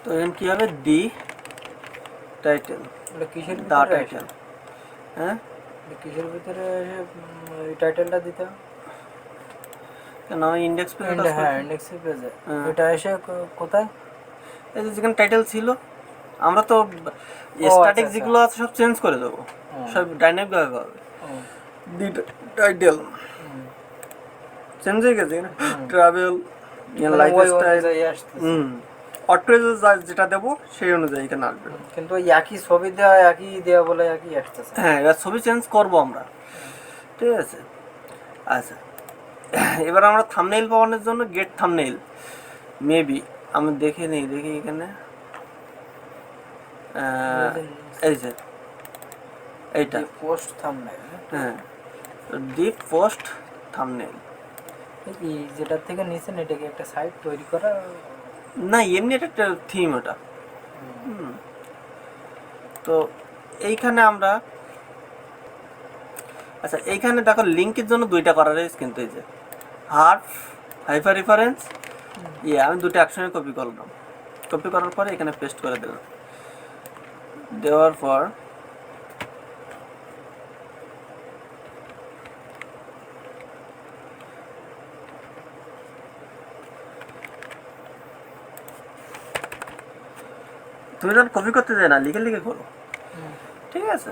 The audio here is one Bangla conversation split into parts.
তো এখানে কী হবে, ডি টাইটেল, এটা কিসের দা ভিতরে টাইটেল। হ্যাঁ, এটা কিসের ভিতরে এই টাইটেলটা দিতে হবে? কেন আমি ইন্ডেক্স পেজে কাজ হ্যাঁ, করছি। ইন্ডেক্সের পেজে হ্যাঁ। এটা এসে কোথায়? এই যে যেখানে টাইটেল ছিল, আমরা তো স্ট্যাটিক যেগুলো আছে সব চেঞ্জ করে দেবো, সব ডাইনামিকভাবে পাবে। দি টাইটেল চেঞ্জ হয়ে গেছে, ট্রাভেল, লাইফস্টাইল, অটো যেটা দেবো সেই অনুযায়ী এখানে আসবে। কিন্তু একই ছবি দেওয়া, একই দেওয়া বলে একই আসতেছে। হ্যাঁ, এবার ছবি চেঞ্জ করবো আমরা, ঠিক আছে। আচ্ছা, এবার আমরা থাম্বনেইল পাওয়ানোর জন্য গেট থাম্বনেইল মেবি আমি দেখে নিই, দেখি এখানে এই যে এইটা পোস্ট থাম্বনেইল। হ্যাঁ, ডিপ পোস্ট থাম্বনেইল। কি যেটার থেকে নিছেন এটা কি একটা সাইট তৈরি করা? না, এমনি একটা থিম ওটা। তো এইখানে আমরা, আচ্ছা এইখানে দেখো লিঙ্কের জন্য দুইটা করা রয়েছে, কিন্তু এই যে হার্ফ হাইপার রেফারেন্স, আমি দুটো একসঙ্গে কপি করলাম। কপি করার পরে এখানে পেস্ট করে দিলাম, দেওয়ার পর তুমি যখন কপি করতে যাই না, লিখে লিখে করো, ঠিক আছে।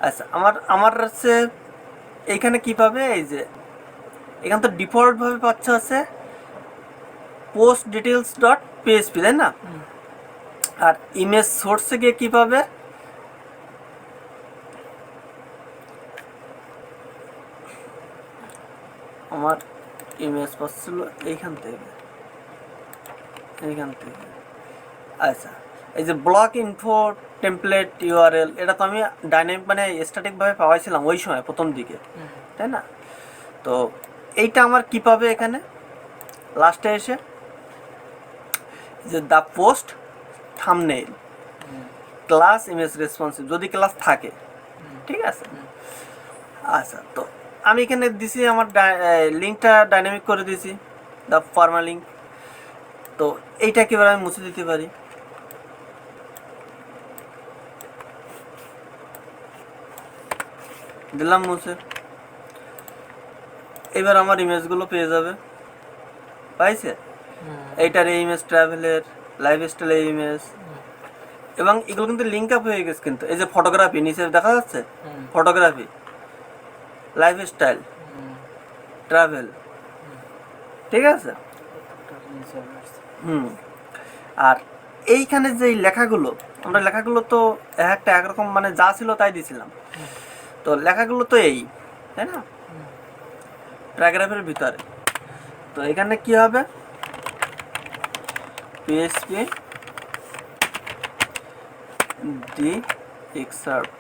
আচ্ছা, আমার হচ্ছে এইখানে কী পাবে, এই যে এখানে তো ডিফল্টভাবে পাচ্ছে হচ্ছে পোস্ট ডিটেলস ডট পিএসপি, তাই না? আর ইমেজ সোর্সে গিয়ে কী পাবে, আমার ইমেজ পাচ্ছিল এইখান থেকে। আচ্ছা, এই যে ব্লক ইনফো টেমপ্লেট ইউআরএল, এটা তো আমি ডাইনামিক মানে স্ট্যাটিকভাবে পাওয়াইছিলাম ওই সময় প্রথম দিকে, তাই না? তো এইটা আমার কী পাবে এখানে লাস্টে এসে, যে the post thumbnail class image responsive, যদি ক্লাস থাকে, ঠিক আছে। আচ্ছা, তো আমি এখানে দিছি আমার লিঙ্কটা ডাইনামিক করে দিছি, দ্য ফর্মাল লিঙ্ক। তো এইটা কীভাবে আমি মুছে দিতে পারি, দিলাম মুছে। এবার আমার ইমেজগুলো পেয়ে যাবে, পাইছে? এইটার এই ইমেজ, ট্রাভেলের, লাইফস্টাইলের ইমেজ, এবং এগুলো কিন্তু লিঙ্ক আপ হয়ে গেছে। কিন্তু এই যে ফটোগ্রাফি নিচে দেখা যাচ্ছে, ফটোগ্রাফি, লাইফস্টাইল, ট্রাভেল, ঠিক আছে। আর এইখানে যে লেখাগুলো, আমরা লেখাগুলো তো একটা একরকম মানে যা ছিল তাই দিয়েছিলাম, তো লেখাগুলো তো এই, তাই না, প্যারাগ্রাফের ভিতরে। তো এখানে কি হবে, পিএসপি ডি এক্সার্ট,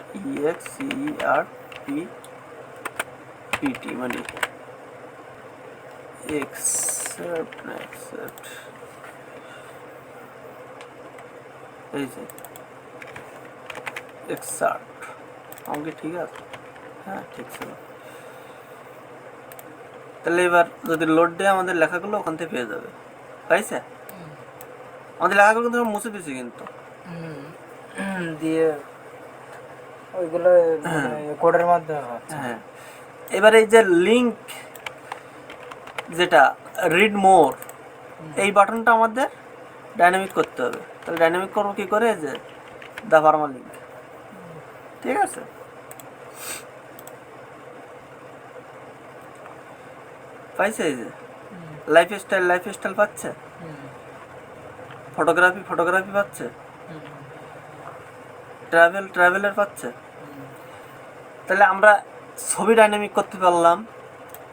EXCERPT, মানে এক্সার্ট, এই যে এক্সার্ট, আমাকে ঠিক আছে, হ্যাঁ ঠিক ছিল। তাহলে এবার যদি লোড দেয় আমাদের লেখাগুলো ওখান থেকে পেয়ে যাবে, পাইছে? আমাদের লেখাগুলো কিন্তু মুছে দিয়েছি কিন্তু, দিয়ে ওইগুলো কোডের মাধ্যমে। হ্যাঁ, এবার এই যে লিঙ্ক যেটা রিড মোর, এই বাটনটা আমাদের ডাইনামিক করতে হবে। তাহলে ডাইনামিক করবো কী করে, যে দ্য ফর্মাল লিঙ্ক, ঠিক আছে। পাইছে? এই যে লাইফস্টাইল পাচ্ছে, ফটোগ্রাফি পাচ্ছে, ট্রাভেলের পাচ্ছে। তাহলে আমরা ছবি ডাইনামিক করতে পারলাম,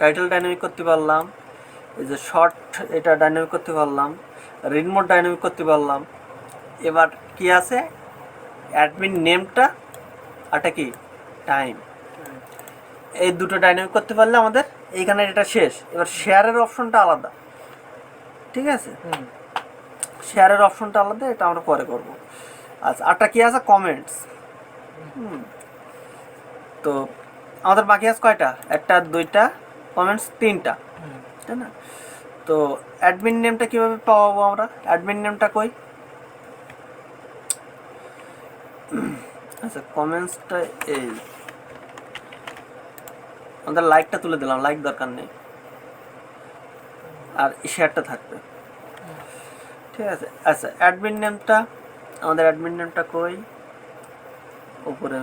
টাইটেল ডাইনামিক করতে পারলাম, এই যে শর্ট এটা ডাইনামিক করতে পারলাম, রিড মোড ডাইনামিক করতে পারলাম। এবার কি আছে, অ্যাডমিন নেমটা আরটা কি টাইম, এই দুটো ডাইনামিক করতে পারলে আমাদের এইখানে এটা শেষ। এবার শেয়ারের অপশনটা আলাদা, ঠিক আছে, শেয়ারের অপশনটা আলাদা, এটা আমরা পরে করব। আচ্ছা, আরটা কি আছে, কমেন্টস। তো আমাদের বাকি আছে কয়টা, একটা, দুইটা, কমেন্টস তিনটা, তাই না? তো অ্যাডমিন নেমটা কীভাবে পাবো আমরা, অ্যাডমিন নেমটা কই, আচ্ছা কমেন্টসটা এই আমাদের লাইকটা তুলে দিলাম, লাইক দরকার নেই, আর শেয়ারটা থাকবে, ঠিক আছে। আচ্ছা অ্যাডমিন নেমটা, আমাদের অ্যাডমিন নেমটা কই, উপরে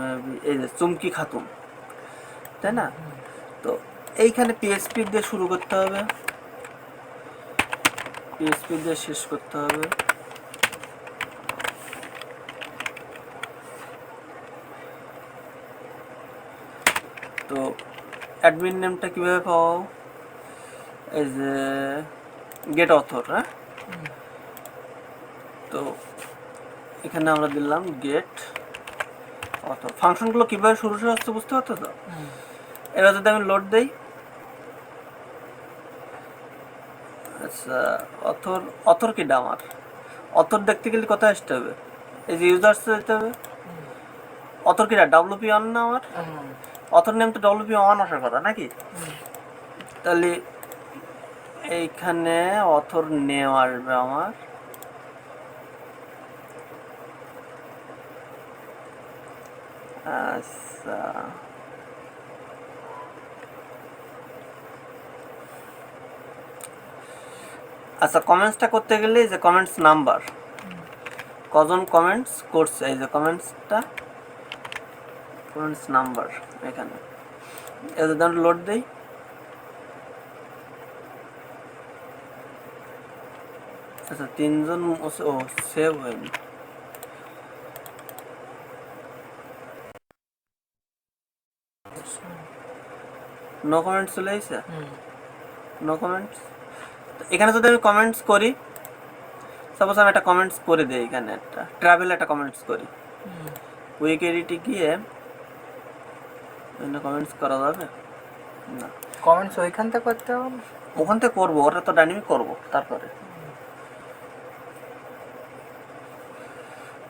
এই যে চুমকি খাতুন, তাই না? তো এইখানে পিএসপি দিয়ে শুরু করতে হবে, পিএসপি দিয়ে শেষ করতে হবে। তো অ্যাডমিন নেমটা কীভাবে পাবো, এই যে গেট অথর, হ্যাঁ। তো এখানে আমরা দিলাম গেট অথর। ফাংশনগুলো কীভাবে শুরু হচ্ছে বুঝতে পারছো তো? এবার যদি আমি লোড দেই, আচ্ছা অথর, অথর কিটা আমার, অথর দেখতে গেলে কোথায় আসতে হবে, এই যে ইউজার্সে যেতে হবে। অথর কিটা WP1 না আমার, অথর নেম তো WP1 আসার কথা নাকি? তাহলে এইখানে অথর নেম আসবে আমার, আচ্ছা আচ্ছা কমেন্টসটা করতে গেলে যে কমেন্টস নাম্বার, কজন কমেন্টস করছে, এই যে কমেন্টসটা, কমেন্টস নাম্বার এখানে, এদের দাম লোড দেই। আচ্ছা তিনজন, ও সেভ হয়নি, নো কমেন্টস চলে এসেছে, নো কমেন্টস। এখানে যদি আমি কমেন্টস করি, সাপোজ আমি একটা কমেন্টস করে দিই, এখানে একটা ট্রাভেল একটা কমেন্টস করি, উইক এডিটে গিয়ে কমেন্টস করা যাবে না, কমেন্টস ওইখান থেকে করতে হবে না? ওখান থেকে করবো, ওটা তো ডাইনামিক করবো তারপরে।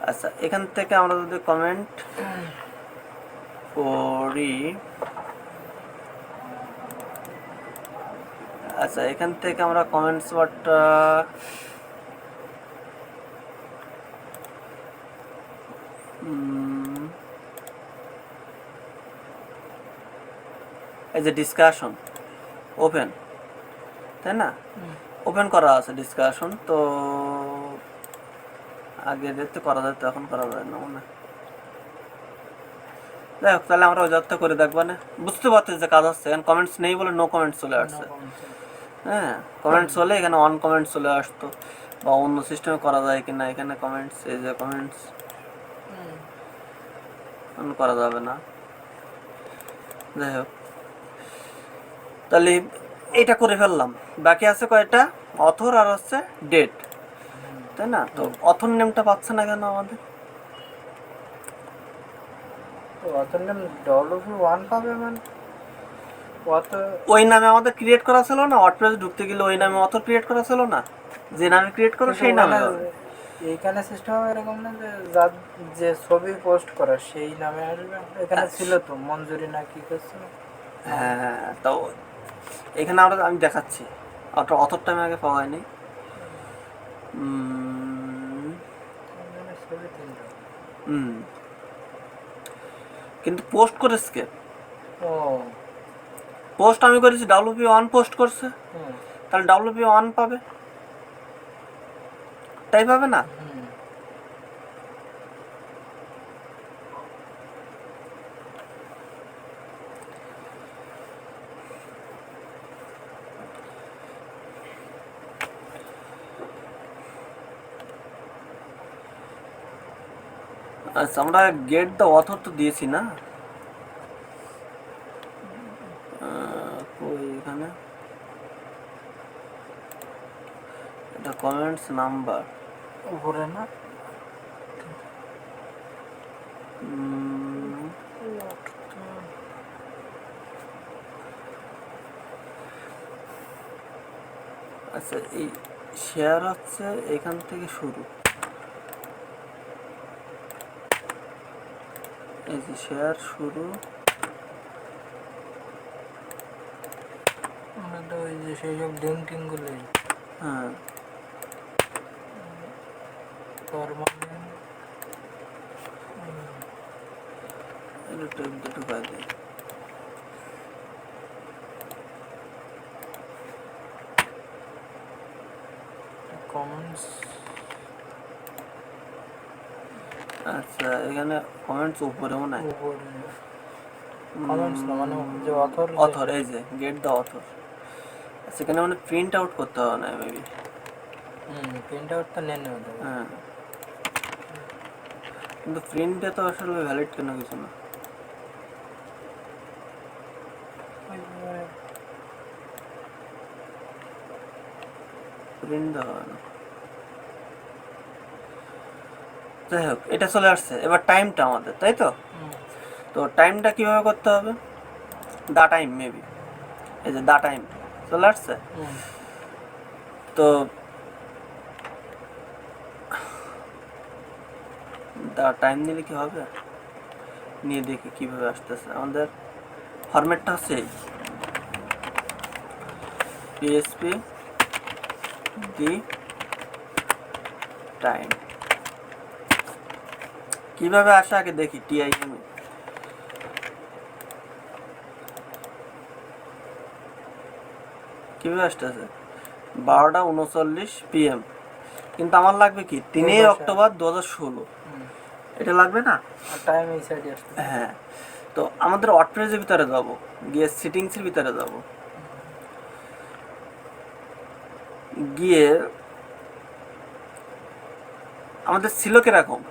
আচ্ছা এখান থেকে আমরা যদি কমেন্ট করি, আচ্ছা এখান থেকে আমরা কমেন্টস ওয়ার্ডটা এই যে ডিসকাশন ওপেন, তাই না? ওপেন করা আছে ডিসকাশন, তো আগে দেখতে করা যায়, তো এখন করা যায় না মনে হয়। যাই হোক তাহলে আমরা ওই যাত্রা করে দেখবো না, বুঝতে পারছি যে কাজ হচ্ছে। এখানে কমেন্টস নেই বলে নো কমেন্টস চলে আসছে, হ্যাঁ। কমেন্টস হলে এখানে অন কমেন্টস চলে আসতো, বা অন্য সিস্টেমে করা যায় কিনা, এখানে কমেন্টস, এই যে কমেন্টস অন করা যাবে না। যাই হোক তাহলে এইটা করে ফেললাম, বাকি আছে কয়টা, অথর আর হচ্ছে ডেট, তাই না? তো অথর নেমটা পাচ্ছে না কেন আমাদের, তো অথর নেম WP1 পাবে মানে ওই নামে আমাদের ক্রিয়েট করা ছিল না, ওয়ার্ডপ্রেস ঢুকতে গেলে ওই নামে অথর ক্রিয়েট করা ছিল না, যে নামে ক্রিয়েট করো সেই নামে হবে। এইখানে সিস্টেম এরকম না যে যার যে ছবি পোস্ট করা সেই নামে আসবে, এখানে ছিল তো মঞ্জুরি না কি করছিল। হ্যাঁ তো এখানে আমি দেখাচ্ছি, অথরটা আমি আগে পাওয়া হয়নি। ছবি তিনটা। কিন্তু পোস্ট করেছে কে? ও পোস্ট আমি করেছি, WP1 পোস্ট করছে, তাহলে WP1 পাবে, তাই পাবে না? আচ্ছা আমরা গেট দ্য অথর তো দিয়েছি না, কই এখানে এটা কমেন্টস নাম্বার উপরে না, আচ্ছা এই শেয়ার হচ্ছে এখান থেকে শুরু, এই যে শেয়ার শুরু, ওই যে সেই সব লিঙ্ক টিঙ্কগুলো, হ্যাঁ ঢুকাই দিই। কমেন্টস আচ্ছা এখানে কমেন্টস উপরে মনে হয় কমেন্টস না মানে যে অথর অথর, এই যে গেট দ্য অথর। সেখানে মানে প্রিন্ট আউট করতে হবে না মেবি। প্রিন্ট আউটটা নেন ওদের। হ্যাঁ কিন্তু প্রিন্টে তো আসলে ভ্যালিড কেন কিছু না। প্রিন্ট দেওয়া হয় না। যাই হোক এটা চলে আসছে, এবার টাইমটা আমাদের, তাই তো? তো টাইমটা কিভাবে করতে হবে? দা টাইম মেবি, এই যে দা টাইম চলে আসছে। তো দা টাইম নিলে কি হবে, নিয়ে দেখি কিভাবে আসতেছে। আমাদের ফরম্যাটটা হচ্ছে এই পিএসপি ডি টাইম। কিভাবে আসে আগে দেখি। টিআইএম কিভাবে আসতেছে 12:39 PM, কিন্তু আমার লাগবে কি 3 অক্টোবর 2016, এটা লাগবে না? টাইম এই সাইডে আসছে। হ্যাঁ, তো আমাদের ওয়ার্ডপ্রেসের ভিতরে যাব, গিয়ে সেটিংসের ভিতরে যাব, গিয়ে আমাদের ছিল কিরকম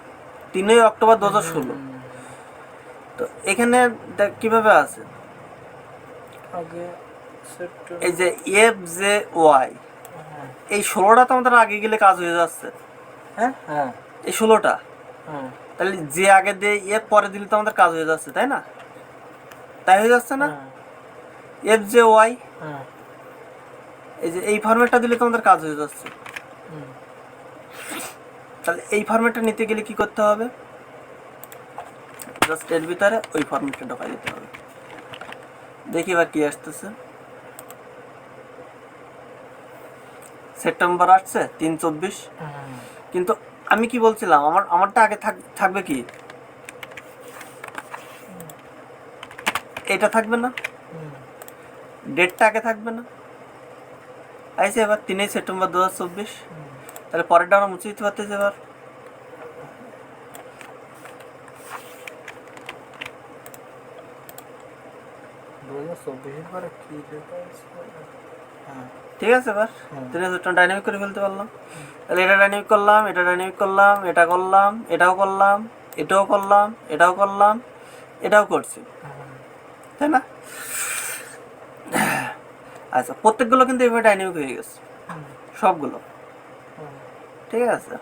3 অক্টোবর 2016। তো এখানে দেখ কিভাবে আছে, আগে এই যে এফ জে ওয়াই, এই 16টা তো আমাদের আগে গেলে কাজ হয়ে যাচ্ছে। হ্যাঁ হ্যাঁ এই 16টা, হ্যাঁ তাহলে যে আগে দিয়ে এফ পরে দিলে তো আমাদের কাজ হয়ে যাচ্ছে, তাই না? তাই হয়ে যাচ্ছে না? এফ জে ওয়াই, এই যে এই ফরম্যাটটা দিলে তো আমাদের কাজ হয়ে যাচ্ছে। তাহলে এই ফরম্যাটটা নিতে গেলে কি করতে হবে? জাস্ট এর ভিতরে ওই ফরম্যাটটা ঢোকাই দিতে হবে। দেখি এবার কি আসতেছে। সেপ্টেম্বর আসছে 3/24, কিন্তু আমি কি বলছিলাম, আমারটা আগে থাকবে কি, এটা থাকবে না, ডেটটা আগে থাকবে না? আইসে এবার 3 সেপ্টেম্বর 2024, তাহলে পরেরটা আমরা মুছে দিতে পারতেছি। এবার ঠিক আছে, এবার 3 সেপ্টেম্বর ডাইনামিক করে ফেলতে পারলাম। তাহলে এটা ডাইনামিক করলাম, এটা ডাইনামিক করলাম, এটা করলাম, এটাও করলাম, এটাও করলাম, এটাও করলাম, এটাও করছি, তাই না? আচ্ছা প্রত্যেকগুলো কিন্তু এভাবে ডাইনামিক হয়ে গেছে সবগুলো, ঠিক আছে।